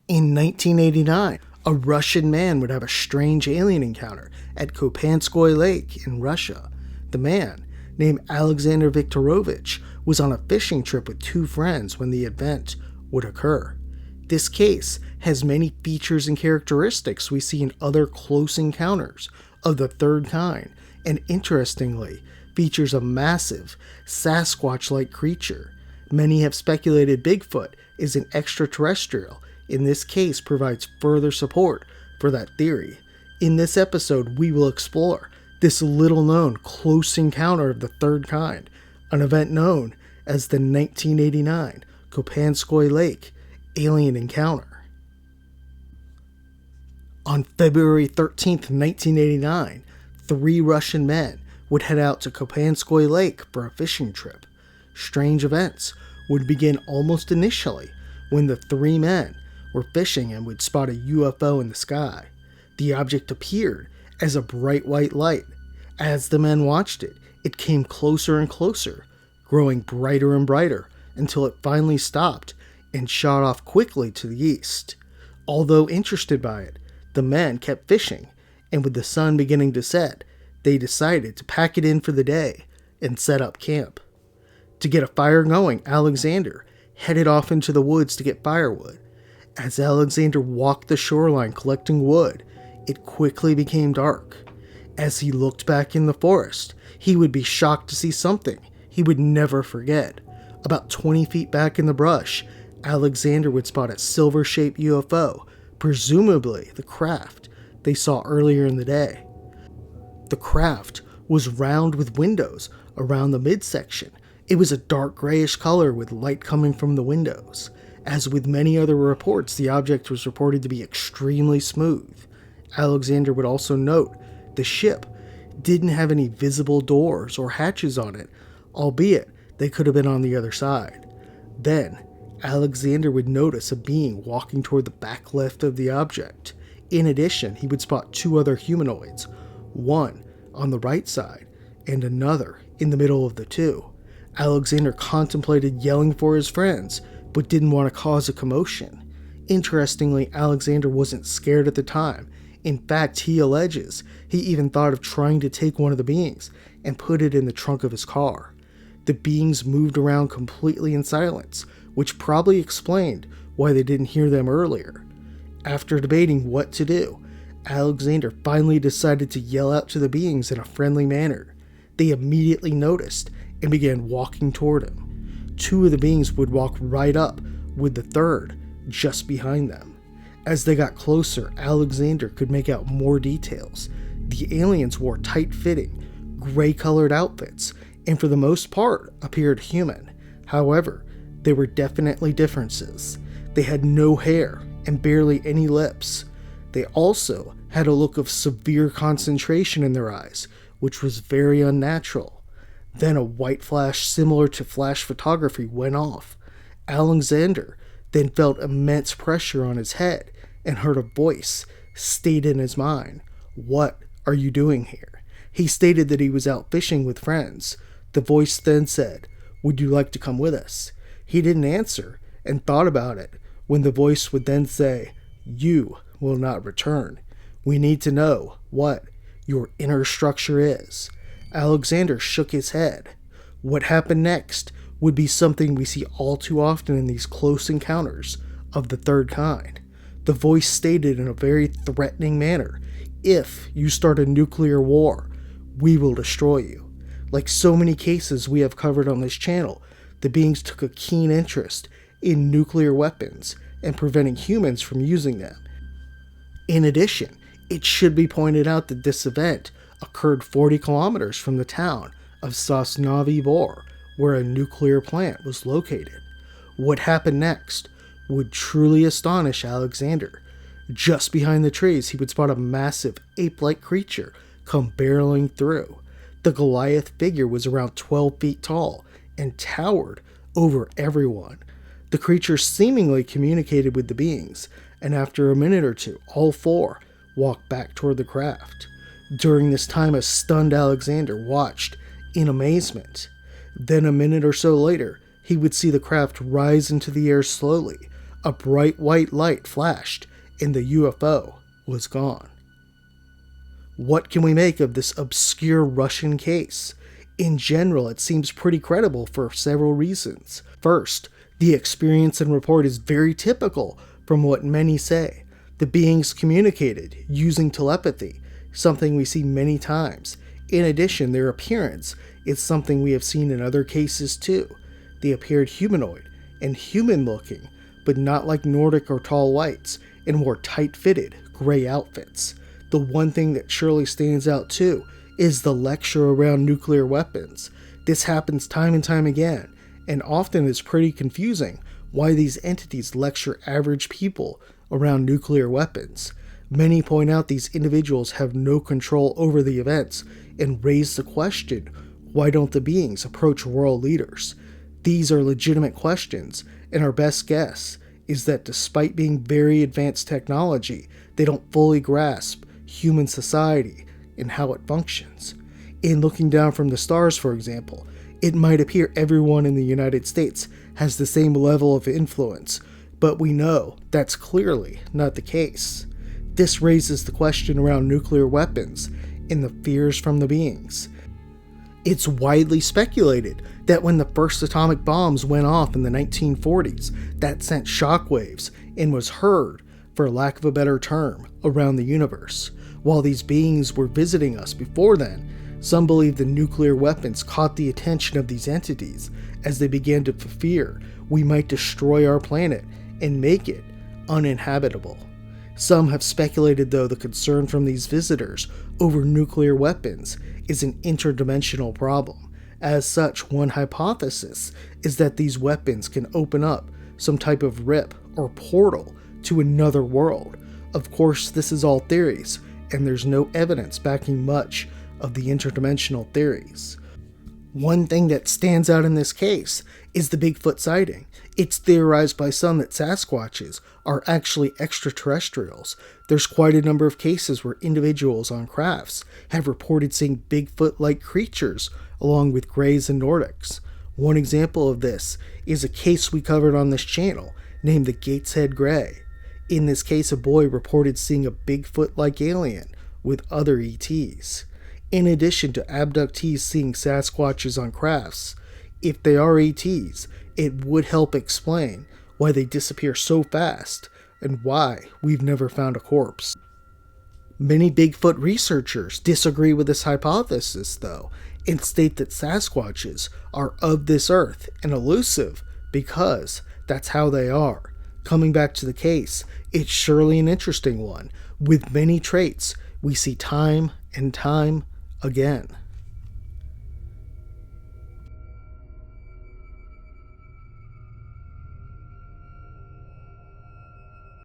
In 1989, a Russian man would have a strange alien encounter at Kopanskoye Lake in Russia. The man, named Alexander Viktorovich, was on a fishing trip with two friends when the event would occur. This case has many features and characteristics we see in other close encounters of the third kind, and interestingly, features a massive sasquatch-like creature. Many have speculated Bigfoot is an extraterrestrial. In this case, provides further support for that theory. In this episode, we will explore this little-known close encounter of the third kind, an event known as the 1989 Kopanskoye Lake alien encounter. On February 13, 1989, three Russian men would head out to Kopanskoye Lake for a fishing trip. Strange events would begin almost initially when the three men were fishing and would spot a UFO in the sky. The object appeared as a bright white light. As the men watched it, it came closer and closer, growing brighter and brighter until it finally stopped and shot off quickly to the east. Although interested by it, the men kept fishing, and with the sun beginning to set, they decided to pack it in for the day and set up camp. To get a fire going, Alexander headed off into the woods to get firewood. As Alexander walked the shoreline collecting wood, it quickly became dark. As he looked back in the forest, he would be shocked to see something he would never forget. About 20 feet back in the brush, Alexander would spot a silver-shaped UFO, presumably the craft they saw earlier in the day. The craft was round with windows around the midsection. It was a dark grayish color with light coming from the windows. As with many other reports, the object was reported to be extremely smooth. Alexander would also note the ship didn't have any visible doors or hatches on it, albeit they could have been on the other side. Then, Alexander would notice a being walking toward the back left of the object. In addition, he would spot two other humanoids, one on the right side and another in the middle of the two. Alexander contemplated yelling for his friends, but didn't want to cause a commotion. Interestingly, Alexander wasn't scared at the time. In fact, he alleges he even thought of trying to take one of the beings and put it in the trunk of his car. The beings moved around completely in silence, which probably explained why they didn't hear them earlier. After debating what to do, Alexander finally decided to yell out to the beings in a friendly manner. They immediately noticed and began walking toward him. Two of the beings would walk right up, with the third just behind them. As they got closer, Alexander could make out more details. The aliens wore tight-fitting, gray-colored outfits, and for the most part appeared human. However, there were definitely differences. They had no hair and barely any lips. They also had a look of severe concentration in their eyes, which was very unnatural. Then a white flash similar to flash photography went off. Alexander then felt immense pressure on his head and heard a voice state in his mind, "What are you doing here?" He stated that he was out fishing with friends. The voice then said, "Would you like to come with us?" He didn't answer and thought about it when the voice would then say, "You will not return. We need to know what your inner structure is." Alexander shook his head. What happened next would be something we see all too often in these close encounters of the third kind. The voice stated in a very threatening manner, "If you start a nuclear war, we will destroy you." Like so many cases we have covered on this channel, the beings took a keen interest in nuclear weapons and preventing humans from using them. In addition, it should be pointed out that this event occurred 40 kilometers from the town of Sosnovy Bor, where a nuclear plant was located. What happened next would truly astonish Alexander. Just behind the trees, he would spot a massive ape-like creature come barreling through. The Goliath figure was around 12 feet tall and towered over everyone. The creature seemingly communicated with the beings, and after a minute or two, all four walked back toward the craft. During this time, a stunned Alexander watched in amazement. Then a minute or so later, he would see the craft rise into the air slowly, a bright white light flashed and the UFO was gone. What can we make of this obscure Russian case? In general, it seems pretty credible for several reasons. First, the experience and report is very typical from what many say. The beings communicated using telepathy, something we see many times. In addition, their appearance is something we have seen in other cases too. They appeared humanoid and human-looking, but not like Nordic or tall whites, and wore tight-fitted, gray outfits. The one thing that surely stands out too is the lecture around nuclear weapons. This happens time and time again, and often is pretty confusing why these entities lecture average people around nuclear weapons. Many point out these individuals have no control over the events and raise the question, why don't the beings approach world leaders? These are legitimate questions, and our best guess is that despite being very advanced technology, they don't fully grasp human society and how it functions. In looking down from the stars, for example, it might appear everyone in the United States has the same level of influence, but we know that's clearly not the case. This raises the question around nuclear weapons and the fears from the beings. It's widely speculated that when the first atomic bombs went off in the 1940s, that sent shockwaves and was heard, for lack of a better term, around the universe. While these beings were visiting us before then, some believe the nuclear weapons caught the attention of these entities as they began to fear we might destroy our planet and make it uninhabitable. Some have speculated, though, the concern from these visitors over nuclear weapons is an interdimensional problem. As such, one hypothesis is that these weapons can open up some type of rip or portal to another world. Of course, this is all theories, and there's no evidence backing much of the interdimensional theories. One thing that stands out in this case is the Bigfoot sighting. It's theorized by some that Sasquatches are actually extraterrestrials. There's quite a number of cases where individuals on crafts have reported seeing Bigfoot-like creatures along with Greys and Nordics. One example of this is a case we covered on this channel named the Gateshead Grey. In this case, a boy reported seeing a Bigfoot-like alien with other ETs. In addition to abductees seeing Sasquatches on crafts, if they are ETs, it would help explain why they disappear so fast and why we've never found a corpse. Many Bigfoot researchers disagree with this hypothesis, though, and state that Sasquatches are of this earth and elusive because that's how they are. Coming back to the case, it's surely an interesting one, with many traits we see time and time again.